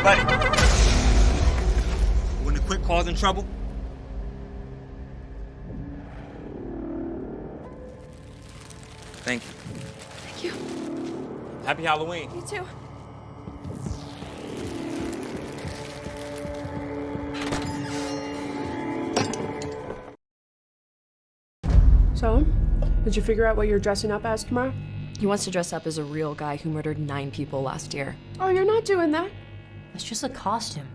Buddy, wouldn't have quit causing trouble? Thank you. Thank you. Happy Halloween. You too. So, did you figure out what you're dressing up as tomorrow? He wants to dress up as a real guy who murdered 9 people last year. Oh, you're not doing that. It's just a costume.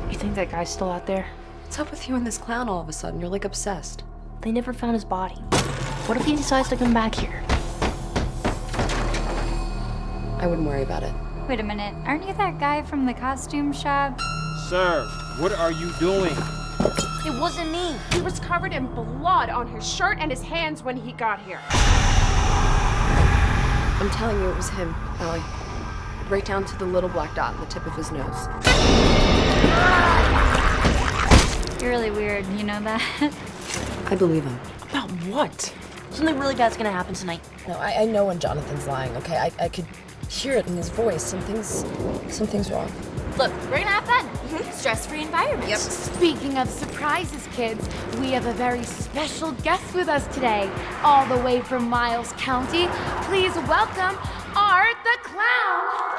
You think that guy's still out there? What's up with you and this clown all of a sudden? You're like obsessed. They never found his body. What if he decides to come back here? I wouldn't worry about it. Wait a minute, aren't you that guy from the costume shop? Sir, what are you doing? It wasn't me. He was covered in blood on his shirt and his hands when he got here. I'm telling you, it was him, Allie. Right down to the little black dot on the tip of his nose. You're really weird, you know that? I believe him. About what? Something really bad's gonna happen tonight. No, I know when Jonathan's lying, okay? I could hear it in his voice. Something's wrong. Look, we're gonna have fun. Stress-free environment. Yep. Speaking of surprises, kids, we have a very special guest with us today. All the way from Miles County, please welcome Art the Clown.